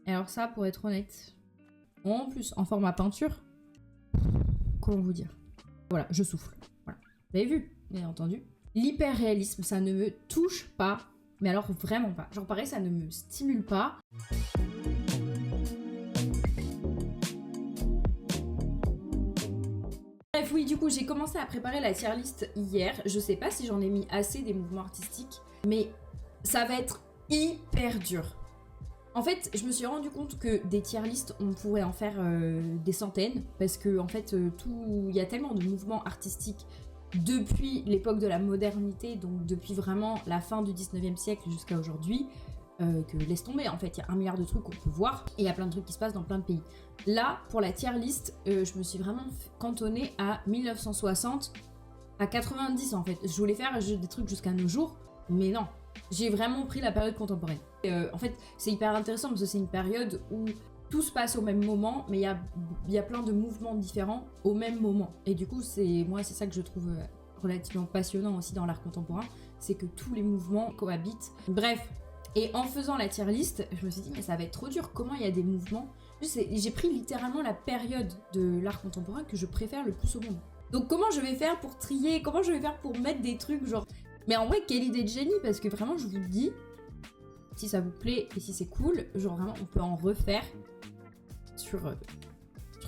Et alors ça, pour être honnête, en plus, en format peinture, comment vous dire? Voilà, je souffle. Voilà. Vous avez vu, bien entendu. L'hyper-réalisme, ça ne me touche pas. Mais alors vraiment pas. Genre pareil, ça ne me stimule pas. Bref, oui, du coup, j'ai commencé à préparer la tier list hier. Je sais pas si j'en ai mis assez des mouvements artistiques, mais ça va être hyper dur. En fait, je me suis rendu compte que des tier lists, on pourrait en faire des centaines, parce que en fait, il y a tellement de mouvements artistiques depuis l'époque de la modernité, donc depuis vraiment la fin du 19e siècle jusqu'à aujourd'hui, que laisse tomber, en fait, il y a 1 milliard de trucs qu'on peut voir, et il y a plein de trucs qui se passent dans plein de pays. Là, pour la tier list, je me suis vraiment cantonnée à 1960 à 90 en fait. Je voulais faire des trucs jusqu'à nos jours, mais non. J'ai vraiment pris la période contemporaine. En fait, c'est hyper intéressant parce que c'est une période où tout se passe au même moment, mais il y a plein de mouvements différents au même moment. Et du coup, c'est ça que je trouve relativement passionnant aussi dans l'art contemporain, c'est que tous les mouvements cohabitent. Bref, et en faisant la tier list, je me suis dit, mais ça va être trop dur, comment il y a des mouvements. J'ai pris littéralement la période de l'art contemporain que je préfère le plus au monde. Donc comment je vais faire pour trier, comment je vais faire pour mettre des trucs genre... Mais en vrai, quelle idée de génie, parce que vraiment, je vous le dis, si ça vous plaît et si c'est cool, genre vraiment, on peut en refaire sur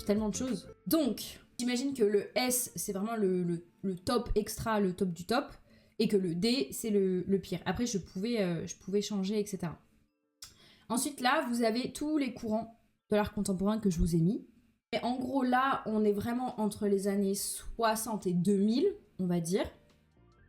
tellement de choses. Donc, j'imagine que le S, c'est vraiment le top extra, le top du top, et que le D, c'est le pire. Après, je pouvais changer, etc. Ensuite, là, vous avez tous les courants de l'art contemporain que je vous ai mis. Et en gros, là, on est vraiment entre les années 60 et 2000, on va dire.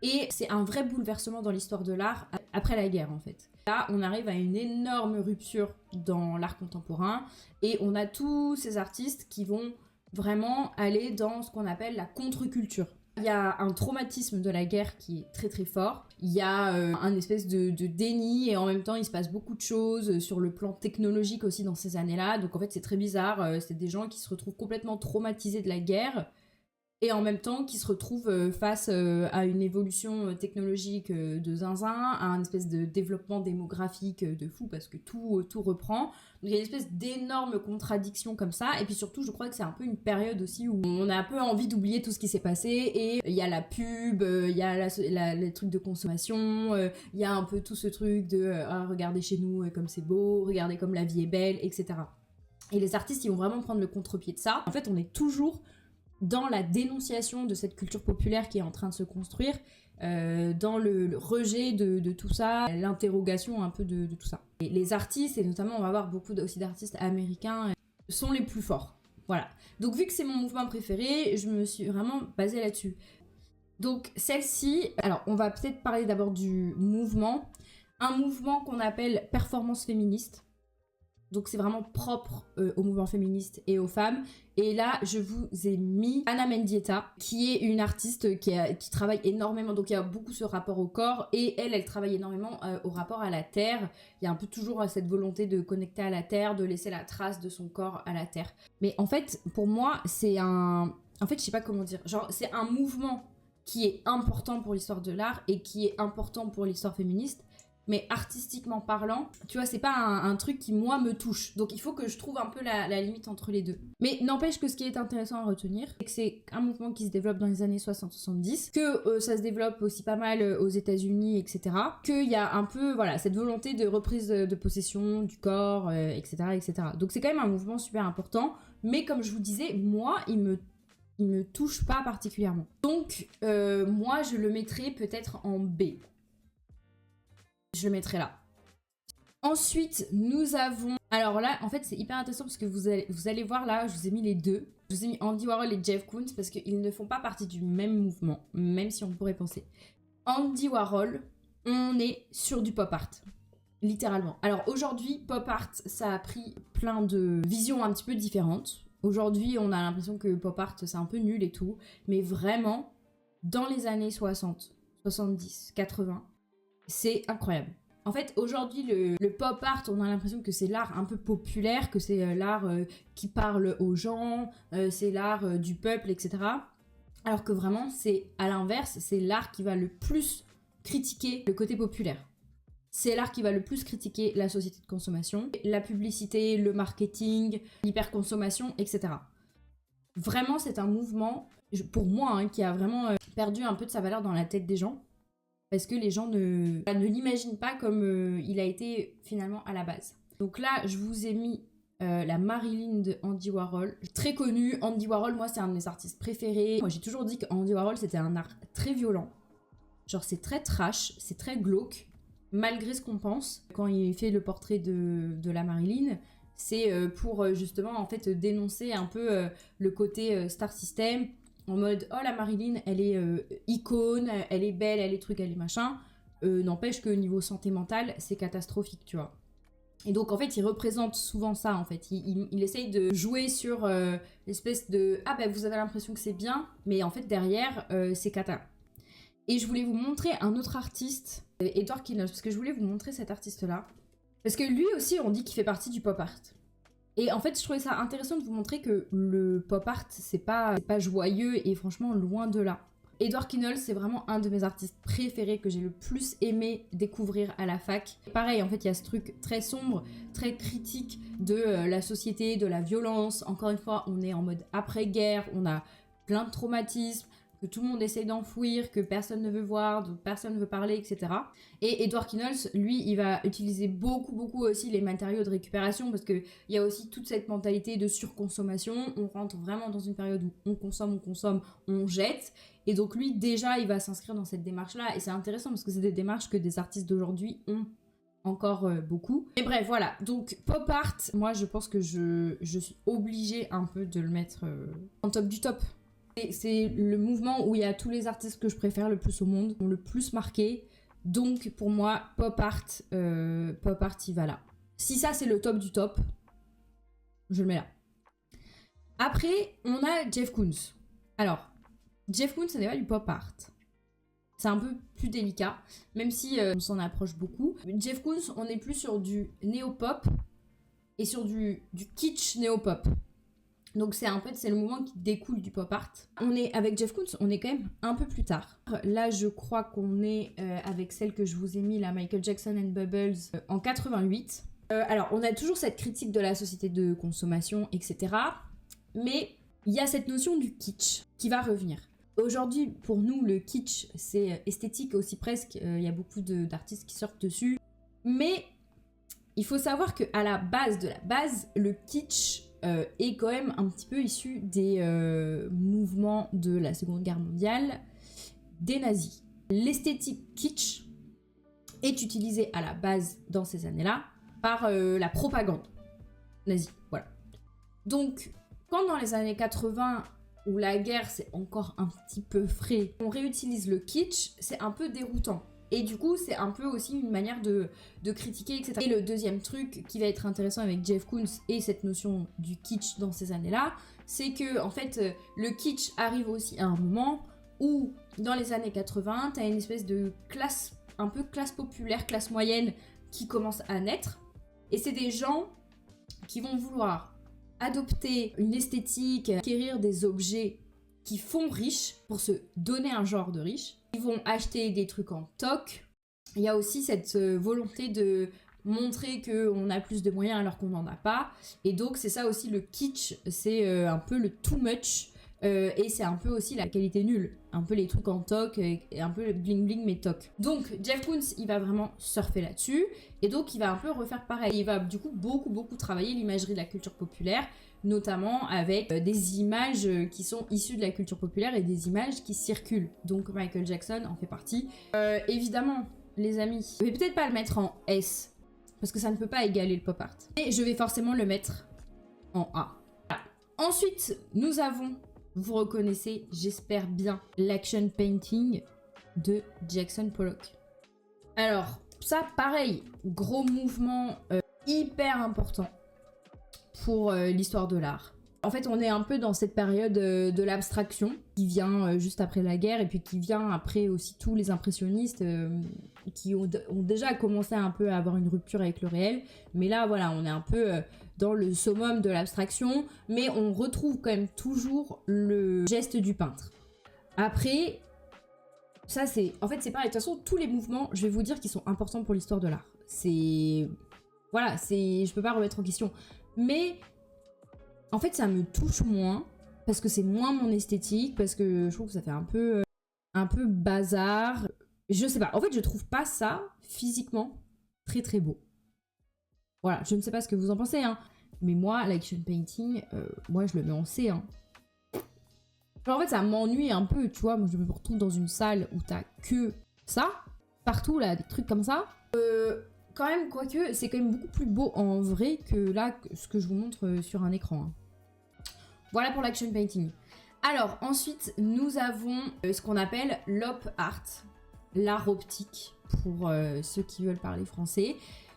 Et c'est un vrai bouleversement dans l'histoire de l'art après la guerre, en fait. Là, on arrive à une énorme rupture dans l'art contemporain et on a tous ces artistes qui vont vraiment aller dans ce qu'on appelle la contre-culture. Il y a un traumatisme de la guerre qui est très très fort. Il y a un espèce de déni et en même temps il se passe beaucoup de choses sur le plan technologique aussi dans ces années-là. Donc en fait c'est très bizarre. C'est des gens qui se retrouvent complètement traumatisés de la guerre et en même temps qui se retrouvent face à une évolution technologique de zinzin, à un espèce de développement démographique de fou parce que tout reprend. Donc il y a une espèce d'énorme contradiction comme ça, et puis surtout je crois que c'est un peu une période aussi où on a un peu envie d'oublier tout ce qui s'est passé, et il y a la pub, il y a les trucs de consommation, il y a un peu tout ce truc de regardez chez nous comme c'est beau, regardez comme la vie est belle, etc. Et les artistes ils vont vraiment prendre le contre-pied de ça. En fait on est toujours dans la dénonciation de cette culture populaire qui est en train de se construire, dans le rejet de tout ça, l'interrogation un peu de tout ça. Et les artistes, et notamment on va voir beaucoup aussi d'artistes américains, sont les plus forts. Voilà. Donc vu que c'est mon mouvement préféré, je me suis vraiment basée là-dessus. Donc celle-ci, alors on va peut-être parler d'abord du mouvement. Un mouvement qu'on appelle performance féministe. Donc c'est vraiment propre au mouvement féministe et aux femmes. Et là, je vous ai mis Ana Mendieta, qui est une artiste qui travaille énormément. Donc il y a beaucoup ce rapport au corps. Et elle travaille énormément au rapport à la terre. Il y a un peu toujours cette volonté de connecter à la terre, de laisser la trace de son corps à la terre. Mais en fait, pour moi, c'est un... En fait, je sais pas comment dire. Genre, c'est un mouvement qui est important pour l'histoire de l'art et qui est important pour l'histoire féministe. Mais artistiquement parlant, tu vois, c'est pas un truc qui, moi, me touche. Donc, il faut que je trouve un peu la limite entre les deux. Mais n'empêche que ce qui est intéressant à retenir, c'est que c'est un mouvement qui se développe dans les années 60-70, que ça se développe aussi pas mal aux États-Unis, etc. Qu'il y a un peu, voilà, cette volonté de reprise de possession du corps, etc., etc. Donc, c'est quand même un mouvement super important. Mais comme je vous disais, moi, il me touche pas particulièrement. Donc, moi, je le mettrais peut-être en B. Je le mettrai là. Ensuite, nous avons... Alors là, en fait, c'est hyper intéressant parce que vous allez voir là, je vous ai mis les deux. Je vous ai mis Andy Warhol et Jeff Koons parce qu'ils ne font pas partie du même mouvement, même si on pourrait penser. Andy Warhol, on est sur du pop art. Littéralement. Alors aujourd'hui, pop art, ça a pris plein de visions un petit peu différentes. Aujourd'hui, on a l'impression que pop art, c'est un peu nul et tout. Mais vraiment, dans les années 60, 70, 80... c'est incroyable. En fait, aujourd'hui, le pop art, on a l'impression que c'est l'art un peu populaire, que c'est l'art qui parle aux gens, c'est l'art du peuple, etc. Alors que vraiment, c'est à l'inverse, c'est l'art qui va le plus critiquer le côté populaire. C'est l'art qui va le plus critiquer la société de consommation, la publicité, le marketing, l'hyperconsommation, etc. Vraiment, c'est un mouvement, pour moi, hein, qui a vraiment perdu un peu de sa valeur dans la tête des gens. Parce que les gens ne l'imaginent pas comme il a été finalement à la base. Donc là, je vous ai mis la Marilyn de Andy Warhol. Très connue, Andy Warhol, moi, c'est un de mes artistes préférés. Moi, j'ai toujours dit qu'Andy Warhol, c'était un art très violent. Genre, c'est très trash, c'est très glauque, malgré ce qu'on pense. Quand il fait le portrait de la Marilyn, c'est pour justement, en fait, dénoncer un peu le côté star system. En mode, oh la Marilyn, elle est icône, elle est belle, elle est truc, elle est machin. N'empêche que niveau santé mentale, c'est catastrophique, tu vois. Et donc, en fait, il représente souvent ça, en fait. Il essaye de jouer sur l'espèce de... Ah, ben, vous avez l'impression que c'est bien, mais en fait, derrière, c'est cata. Et je voulais vous montrer un autre artiste, Edward Kinnoss, parce que je voulais vous montrer cet artiste-là. Parce que lui aussi, on dit qu'il fait partie du pop art. Et en fait, je trouvais ça intéressant de vous montrer que le pop art, c'est pas joyeux et franchement, loin de là. Edward Kinnoss, c'est vraiment un de mes artistes préférés que j'ai le plus aimé découvrir à la fac. Pareil, en fait, il y a ce truc très sombre, très critique de la société, de la violence. Encore une fois, on est en mode après-guerre, on a plein de traumatismes, que tout le monde essaye d'enfouir, que personne ne veut voir, dont personne ne veut parler, etc. Et Edward Kinnoss, lui, il va utiliser beaucoup aussi les matériaux de récupération parce qu'il y a aussi toute cette mentalité de surconsommation. On rentre vraiment dans une période où on consomme, on jette. Et donc lui, déjà, il va s'inscrire dans cette démarche-là. Et c'est intéressant parce que c'est des démarches que des artistes d'aujourd'hui ont encore beaucoup. Et bref, voilà. Donc pop art, moi, je pense que je suis obligée un peu de le mettre en top du top. C'est le mouvement où il y a tous les artistes que je préfère le plus au monde, qui ont le plus marqué. Donc pour moi, pop art, il va là. Si ça c'est le top du top, je le mets là. Après, on a Jeff Koons. Alors, Jeff Koons, ce n'est pas du pop art. C'est un peu plus délicat, même si on s'en approche beaucoup. Jeff Koons, on est plus sur du néo-pop et sur du kitsch néo-pop. Donc c'est le mouvement qui découle du pop art. On est avec Jeff Koons, on est quand même un peu plus tard. Là, je crois qu'on est avec celle que je vous ai mis, la Michael Jackson and Bubbles, en 88. Alors, on a toujours cette critique de la société de consommation, etc. Mais il y a cette notion du kitsch qui va revenir. Aujourd'hui, pour nous, le kitsch, c'est esthétique aussi presque. Il y a beaucoup d'artistes qui sortent dessus. Mais il faut savoir qu'à la base de la base, le kitsch est quand même un petit peu issu des mouvements de la Seconde Guerre mondiale des nazis. L'esthétique kitsch est utilisée à la base dans ces années-là par la propagande nazie. Voilà. Donc, quand dans les années 80, où la guerre c'est encore un petit peu frais, on réutilise le kitsch, c'est un peu déroutant. Et du coup, c'est un peu aussi une manière de critiquer, etc. Et le deuxième truc qui va être intéressant avec Jeff Koons et cette notion du kitsch dans ces années-là, c'est que, en fait, le kitsch arrive aussi à un moment où, dans les années 80, t'as une espèce de classe, un peu classe populaire, classe moyenne, qui commence à naître. Et c'est des gens qui vont vouloir adopter une esthétique, acquérir des objets qui font riches pour se donner un genre de riche. Ils vont acheter des trucs en toc. Il y a aussi cette volonté de montrer qu'on a plus de moyens alors qu'on n'en a pas. Et donc c'est ça aussi le kitsch, c'est un peu le too much. Et c'est un peu aussi la qualité nulle. Un peu les trucs en toc et un peu le bling bling mais toc. Donc Jeff Koons, il va vraiment surfer là-dessus. Et donc il va un peu refaire pareil. Il va du coup beaucoup travailler l'imagerie de la culture populaire, notamment avec des images qui sont issues de la culture populaire et des images qui circulent. Donc Michael Jackson en fait partie. Évidemment, les amis, je vais peut-être pas le mettre en S, parce que ça ne peut pas égaler le pop art. Et je vais forcément le mettre en A. Voilà. Ensuite, nous avons, vous reconnaissez, j'espère bien, l'action painting de Jackson Pollock. Alors, ça pareil, gros mouvement hyper important pour l'histoire de l'art. En fait, on est un peu dans cette période de l'abstraction qui vient juste après la guerre et puis qui vient après aussi tous les impressionnistes qui ont déjà commencé un peu à avoir une rupture avec le réel. Mais là, voilà, on est un peu dans le summum de l'abstraction, mais on retrouve quand même toujours le geste du peintre. Après, ça c'est... En fait, c'est pareil. De toute façon, tous les mouvements, je vais vous dire qu'ils sont importants pour l'histoire de l'art. c'est... Voilà, je peux pas remettre en question. Mais en fait, ça me touche moins parce que c'est moins mon esthétique, parce que je trouve que ça fait un peu bazar. Je sais pas. En fait, je trouve pas ça physiquement très très beau. Voilà, je ne sais pas ce que vous en pensez, hein. Mais moi, l'action painting, moi, je le mets en C, hein. Genre, en fait, ça m'ennuie un peu, tu vois. Moi, je me retrouve dans une salle où t'as que ça, partout, là, des trucs comme ça. Quand même, quoique, c'est quand même beaucoup plus beau en vrai que là, ce que je vous montre sur un écran, hein. Voilà pour l'action painting. Alors, ensuite, nous avons ce qu'on appelle l'op art, l'art optique, pour ceux qui veulent parler français.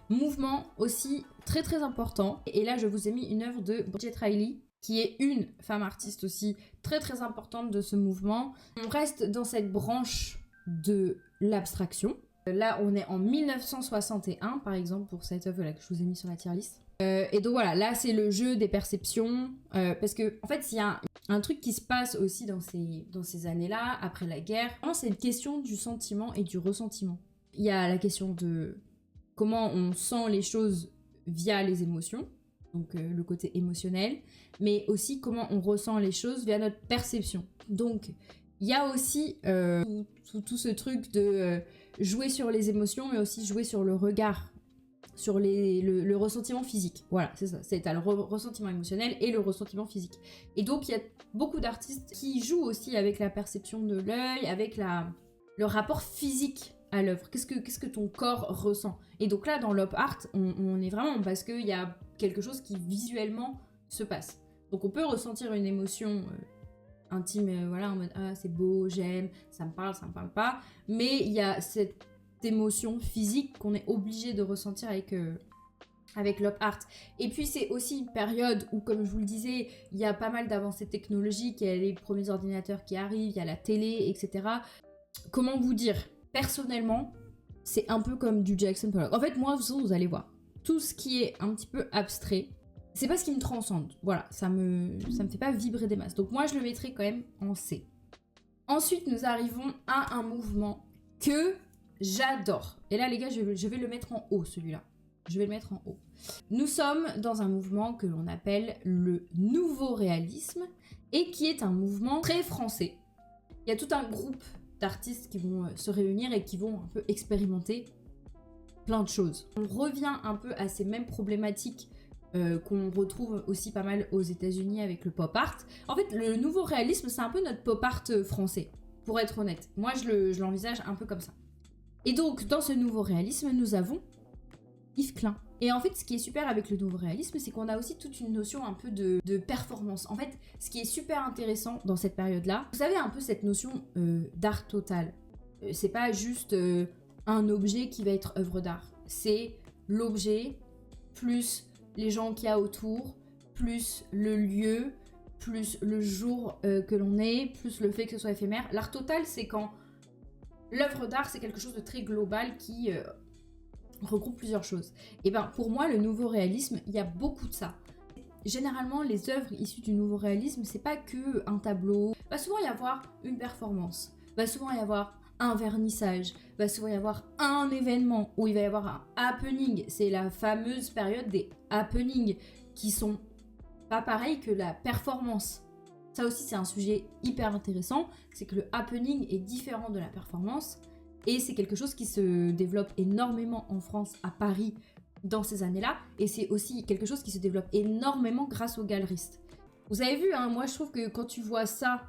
Mouvement aussi très très important. Et là, je vous ai mis une œuvre de Bridget Riley, qui est une femme artiste aussi très très importante de ce mouvement. On reste dans cette branche de l'abstraction. Là, on est en 1961, par exemple, pour cette œuvre-là que je vous ai mis sur la tier list. Et donc voilà, là, c'est le jeu des perceptions. Parce que, en fait, il y a un truc qui se passe aussi dans ces années-là, après la guerre. C'est une question du sentiment et du ressentiment. Il y a la question de comment on sent les choses via les émotions, donc le côté émotionnel, mais aussi comment on ressent les choses via notre perception. Donc, il y a aussi tout ce truc de jouer sur les émotions, mais aussi jouer sur le regard, sur le ressentiment physique. Voilà, c'est ça. T'as le ressentiment émotionnel et le ressentiment physique. Et donc, il y a beaucoup d'artistes qui jouent aussi avec la perception de l'œil, avec le rapport physique à l'œuvre. Qu'est-ce que ton corps ressent? Et donc là, dans l'op art, on est vraiment... Parce qu'il y a quelque chose qui visuellement se passe. Donc on peut ressentir une émotion... intime, voilà, en mode ah c'est beau, j'aime, ça me parle pas, mais il y a cette émotion physique qu'on est obligé de ressentir avec l'op art. Et puis c'est aussi une période où, comme je vous le disais, il y a pas mal d'avancées technologiques, il y a les premiers ordinateurs qui arrivent, il y a la télé, etc. Comment vous dire? Personnellement, c'est un peu comme du Jackson Pollock. En fait, moi, vous allez voir, tout ce qui est un petit peu abstrait, c'est pas ce qui me transcende. Voilà, ça me fait pas vibrer des masses. Donc moi, je le mettrai quand même en C. Ensuite, nous arrivons à un mouvement que j'adore. Et là, les gars, je vais le mettre en haut, celui-là. Je vais le mettre en haut. Nous sommes dans un mouvement que l'on appelle le nouveau réalisme et qui est un mouvement très français. Il y a tout un groupe d'artistes qui vont se réunir et qui vont un peu expérimenter plein de choses. On revient un peu à ces mêmes problématiques qu'on retrouve aussi pas mal aux États-Unis avec le pop art. En fait, le nouveau réalisme, c'est un peu notre pop art français, pour être honnête. Moi, je l'envisage un peu comme ça. Et donc, dans ce nouveau réalisme, nous avons Yves Klein. Et en fait, ce qui est super avec le nouveau réalisme, c'est qu'on a aussi toute une notion un peu de performance. En fait, ce qui est super intéressant dans cette période-là, vous savez un peu cette notion d'art total. C'est pas juste un objet qui va être œuvre d'art. C'est l'objet plus les gens qu'il y a autour, plus le lieu, plus le jour que l'on est, plus le fait que ce soit éphémère. L'art total, c'est quand l'œuvre d'art, c'est quelque chose de très global qui regroupe plusieurs choses. Et ben pour moi, le nouveau réalisme, il y a beaucoup de ça. Généralement, les œuvres issues du nouveau réalisme, c'est pas que un tableau. Va souvent y avoir une performance. Va souvent y avoir un vernissage. Va souvent y avoir un événement où il va y avoir un happening. C'est la fameuse période des happenings qui sont pas pareils que la performance. Ça aussi, c'est un sujet hyper intéressant. C'est que le happening est différent de la performance. Et c'est quelque chose qui se développe énormément en France, à Paris, dans ces années-là. Et c'est aussi quelque chose qui se développe énormément grâce aux galeristes. Vous avez vu, hein, moi je trouve que quand tu vois ça,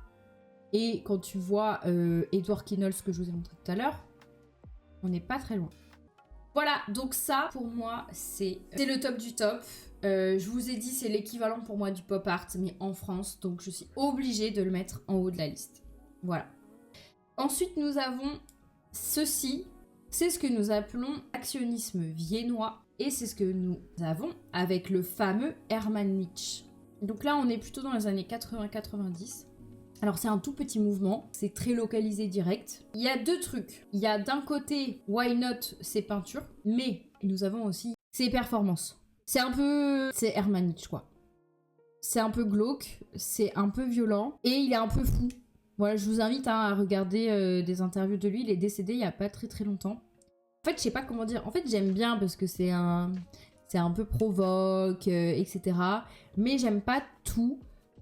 et quand tu vois Edward Kinnels, que je vous ai montré tout à l'heure, on n'est pas très loin. Voilà, donc ça, pour moi, c'est le top du top. Je vous ai dit, c'est l'équivalent pour moi du pop art, mais en France. Donc je suis obligée de le mettre en haut de la liste. Voilà. Ensuite, nous avons... Ceci, c'est ce que nous appelons actionnisme viennois et c'est ce que nous avons avec le fameux Hermann Nietzsche. Donc là, on est plutôt dans les années 80-90. Alors c'est un tout petit mouvement, c'est très localisé direct. Il y a deux trucs. Il y a d'un côté, why not, ses peintures, mais nous avons aussi ses performances. C'est Hermann Nietzsche, quoi. C'est un peu glauque, c'est un peu violent et il est un peu fou. Voilà, je vous invite à regarder des interviews de lui. Il est décédé il n'y a pas très très longtemps. En fait, je sais pas comment dire. En fait, j'aime bien parce que c'est un peu provoque, etc. Mais j'aime pas tout.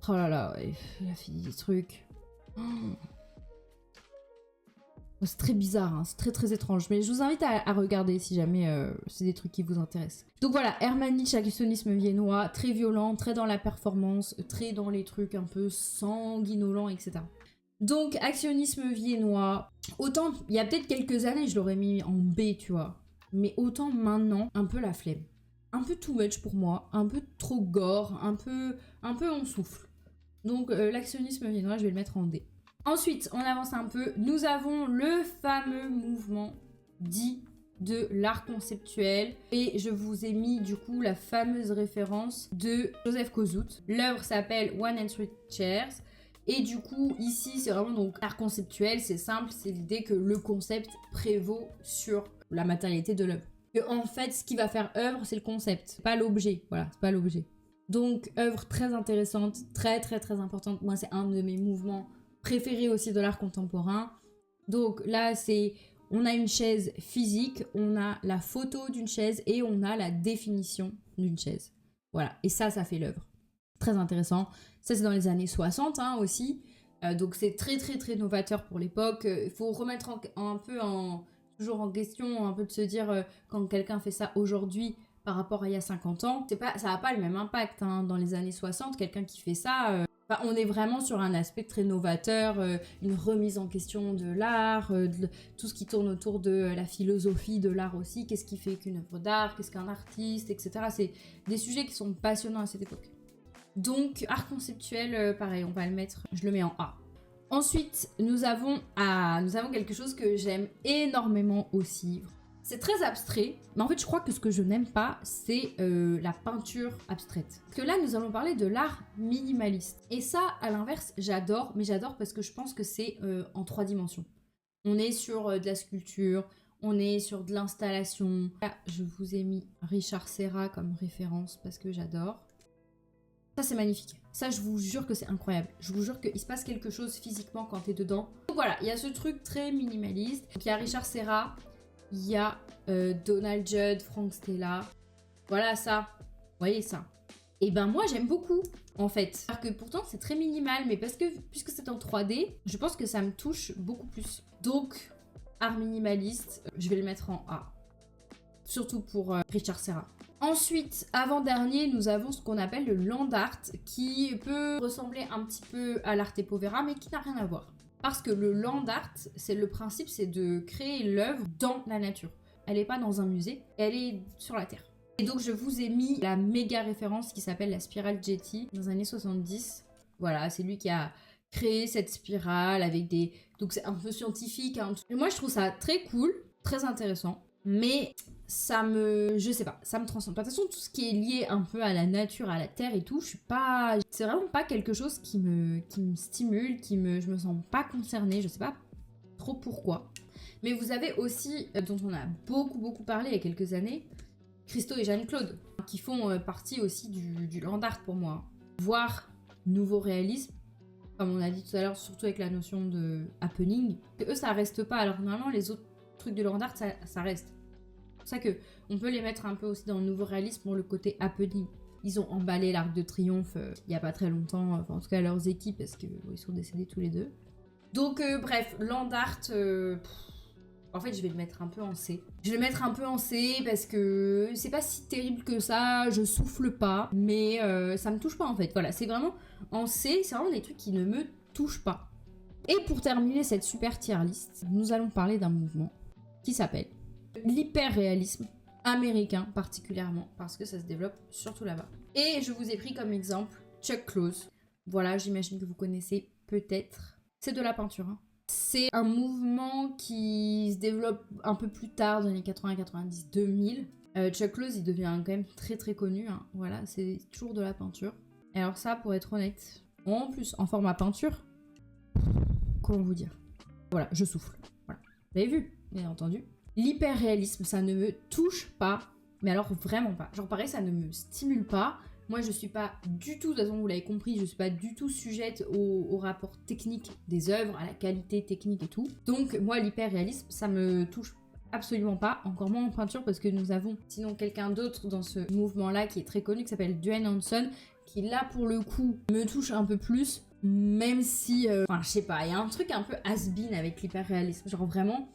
Oh là là, il a fait des trucs. Oh. C'est très bizarre, hein, c'est très très étrange. Mais je vous invite à regarder si jamais c'est des trucs qui vous intéressent. Donc voilà, Hermann actionnisme viennois, très violent, très dans la performance, très dans les trucs un peu sanguinolents, etc. Donc actionnisme viennois, autant il y a peut-être quelques années je l'aurais mis en B, tu vois. Mais autant maintenant, un peu la flemme. Un peu too much pour moi, un peu trop gore, un peu on souffle. Donc l'actionnisme viennois, je vais le mettre en D. Ensuite, on avance un peu. Nous avons le fameux mouvement dit de l'art conceptuel. Et je vous ai mis du coup la fameuse référence de Joseph Kosuth. L'œuvre s'appelle One and Three Chairs. Et du coup, ici, c'est vraiment donc art conceptuel. C'est simple, c'est l'idée que le concept prévaut sur la matérialité de l'œuvre. Que en fait, ce qui va faire œuvre, c'est le concept, pas l'objet. Voilà, c'est pas l'objet. Donc, œuvre très intéressante, très très très importante. Moi, c'est un de mes mouvements préféré aussi de l'art contemporain. Donc là, on a une chaise physique, on a la photo d'une chaise et on a la définition d'une chaise. Voilà, et ça fait l'œuvre. Très intéressant. Ça, c'est dans les années 60 hein, aussi. Donc c'est très très très novateur pour l'époque. Il faut remettre toujours en question, un peu de se dire quand quelqu'un fait ça aujourd'hui par rapport à il y a 50 ans, ça n'a pas le même impact. Hein. Dans les années 60, quelqu'un qui fait ça... on est vraiment sur un aspect très novateur, une remise en question de l'art, tout ce qui tourne autour de la philosophie de l'art aussi, qu'est-ce qui fait qu'une œuvre d'art, qu'est-ce qu'un artiste, etc. C'est des sujets qui sont passionnants à cette époque. Donc, art conceptuel, pareil, on va le mettre, je le mets en A. Ensuite, nous avons quelque chose que j'aime énormément aussi. C'est très abstrait, mais en fait je crois que ce que je n'aime pas, c'est la peinture abstraite. Parce que là, nous allons parler de l'art minimaliste. Et ça, à l'inverse, j'adore, mais j'adore parce que je pense que c'est en 3 dimensions. On est sur de la sculpture, on est sur de l'installation. Là, je vous ai mis Richard Serra comme référence parce que j'adore. Ça, c'est magnifique. Ça, je vous jure que c'est incroyable. Je vous jure qu'il se passe quelque chose physiquement quand t'es dedans. Donc voilà, il y a ce truc très minimaliste. Donc il y a Richard Serra. Il y a Donald Judd, Frank Stella. Voilà ça. Vous voyez ça. Et ben moi j'aime beaucoup en fait. Alors que pourtant c'est très minimal, mais puisque c'est en 3D, je pense que ça me touche beaucoup plus. Donc art minimaliste, je vais le mettre en A. Surtout pour Richard Serra. Ensuite, avant-dernier, nous avons ce qu'on appelle le land art, qui peut ressembler un petit peu à l'arte povera, mais qui n'a rien à voir. Parce que le land art, le principe, c'est de créer l'œuvre dans la nature. Elle n'est pas dans un musée, elle est sur la terre. Et donc, je vous ai mis la méga référence qui s'appelle la spirale Getty dans les années 70. Voilà, c'est lui qui a créé cette spirale avec des... Donc, c'est un peu scientifique. Hein. Et moi, je trouve ça très cool, très intéressant. Mais je sais pas, ça me transcende pas. De toute façon, tout ce qui est lié un peu à la nature, à la terre et tout, c'est vraiment pas quelque chose qui me stimule, je me sens pas concernée, je sais pas trop pourquoi. Mais vous avez aussi, dont on a beaucoup parlé il y a quelques années, Christo et Jeanne-Claude, qui font partie aussi du land art pour moi. Voire nouveau réalisme, comme on a dit tout à l'heure, surtout avec la notion de happening. Eux, ça reste pas, alors normalement les autres trucs de land art, ça reste. C'est pour ça qu'on peut les mettre un peu aussi dans le nouveau réalisme pour le côté happening. Ils ont emballé l'Arc de Triomphe il n'y a pas très longtemps, enfin en tout cas leurs équipes, parce qu'ils sont décédés tous les deux. Donc bref, land art, en fait je vais le mettre un peu en C. Je vais le mettre un peu en C parce que c'est pas si terrible que ça, je souffle pas, mais ça me touche pas en fait. Voilà, c'est vraiment en C, c'est vraiment des trucs qui ne me touchent pas. Et pour terminer cette super tier list, nous allons parler d'un mouvement qui s'appelle l'hyperréalisme américain particulièrement, parce que ça se développe surtout là-bas. Et je vous ai pris comme exemple Chuck Close. Voilà, j'imagine que vous connaissez peut-être. C'est de la peinture. Hein. C'est un mouvement qui se développe un peu plus tard, dans les années 80, 90, 2000. Chuck Close, il devient quand même très très connu. Hein. Voilà, c'est toujours de la peinture. Et alors ça, pour être honnête, en plus, en format peinture, comment vous dire? Voilà, je souffle. Voilà. Vous avez vu, bien entendu. L'hyperréalisme, ça ne me touche pas, mais alors vraiment pas. Genre pareil, ça ne me stimule pas. Moi, je suis pas du tout, de toute façon, vous l'avez compris, je suis pas du tout sujette au rapport technique des œuvres, à la qualité technique et tout. Donc moi, l'hyperréalisme, ça me touche absolument pas, encore moins en peinture parce que nous avons sinon quelqu'un d'autre dans ce mouvement-là qui est très connu, qui s'appelle Dwayne Hanson, qui là pour le coup me touche un peu plus, même si, enfin je sais pas, il y a un truc un peu has-been avec l'hyperréalisme, genre vraiment,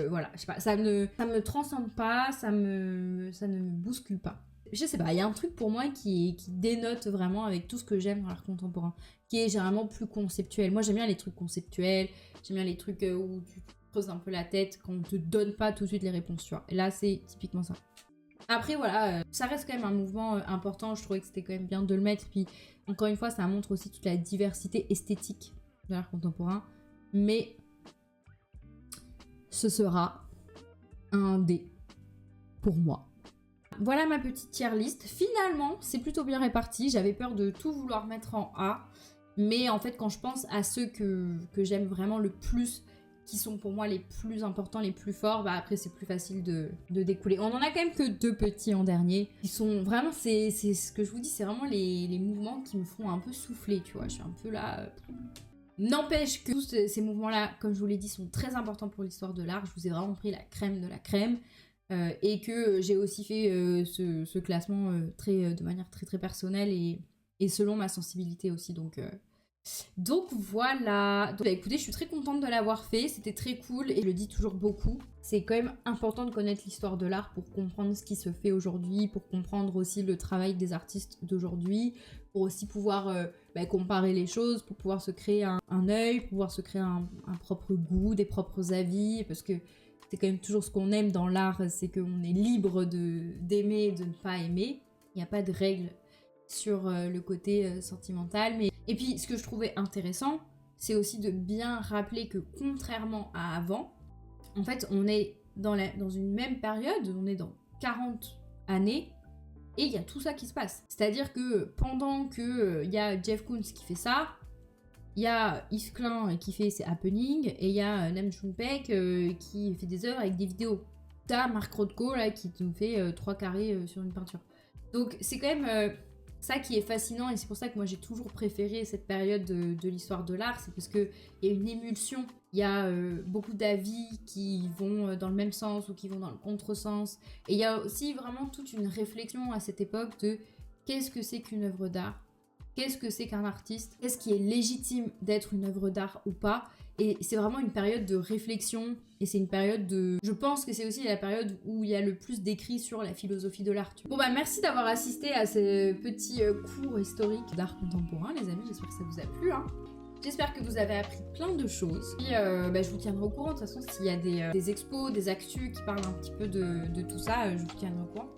voilà, je sais pas, ça me transcende pas, ça ne me bouscule pas. Je sais pas, il y a un truc pour moi qui dénote vraiment avec tout ce que j'aime dans l'art contemporain, qui est généralement plus conceptuel. Moi j'aime bien les trucs conceptuels, j'aime bien les trucs où tu creuses un peu la tête, quand on te donne pas tout de suite les réponses, tu vois. Et là c'est typiquement ça. Après voilà, ça reste quand même un mouvement important, je trouvais que c'était quand même bien de le mettre, puis encore une fois ça montre aussi toute la diversité esthétique de l'art contemporain, mais ce sera un D pour moi. Voilà ma petite tier list. Finalement, c'est plutôt bien réparti. J'avais peur de tout vouloir mettre en A. Mais en fait, quand je pense à ceux que j'aime vraiment le plus, qui sont pour moi les plus importants, les plus forts, bah après c'est plus facile de découler. On en a quand même que 2 petits en dernier. Ils sont vraiment, c'est ce que je vous dis, c'est vraiment les mouvements qui me font un peu souffler, tu vois. Je suis un peu là... N'empêche que tous ces mouvements-là, comme je vous l'ai dit, sont très importants pour l'histoire de l'art. Je vous ai vraiment pris la crème de la crème. Et que j'ai aussi fait ce classement de manière très très personnelle et selon ma sensibilité aussi. Donc voilà. Donc, bah, écoutez, je suis très contente de l'avoir fait. C'était très cool et je le dis toujours beaucoup. C'est quand même important de connaître l'histoire de l'art pour comprendre ce qui se fait aujourd'hui, pour comprendre aussi le travail des artistes d'aujourd'hui, pour aussi pouvoir comparer les choses, pour pouvoir se créer un œil, pour pouvoir se créer un propre goût, des propres avis, parce que c'est quand même toujours ce qu'on aime dans l'art, c'est qu'on est libre d'aimer et de ne pas aimer. Il n'y a pas de règle sur le côté sentimental. Et puis, ce que je trouvais intéressant, c'est aussi de bien rappeler que contrairement à avant, en fait, on est dans une même période, on est dans 40 années, et il y a tout ça qui se passe. C'est-à-dire que pendant qu'il y a Jeff Koons qui fait ça, il y a Yves Klein qui fait ses happenings, et il y a Nam June Paik qui fait des œuvres avec des vidéos. T'as Marc Rothko là qui nous fait 3 carrés sur une peinture. Donc c'est quand même ça qui est fascinant, et c'est pour ça que moi j'ai toujours préféré cette période de l'histoire de l'art, c'est parce qu'il y a une émulsion, il y a beaucoup d'avis qui vont dans le même sens ou qui vont dans le contresens, et il y a aussi vraiment toute une réflexion à cette époque de qu'est-ce que c'est qu'une œuvre d'art. Qu'est-ce que c'est qu'un artiste? Qu'est-ce qui est légitime d'être une œuvre d'art ou pas? Et c'est vraiment une période de réflexion, et c'est une période de... Je pense que c'est aussi la période où il y a le plus d'écrits sur la philosophie de l'art. Bon bah merci d'avoir assisté à ce petit cours historique d'art contemporain, les amis, j'espère que ça vous a plu. Hein. J'espère que vous avez appris plein de choses. Et je vous tiendrai au courant, de toute façon, s'il y a des expos, des actus qui parlent un petit peu de tout ça, je vous tiendrai au courant.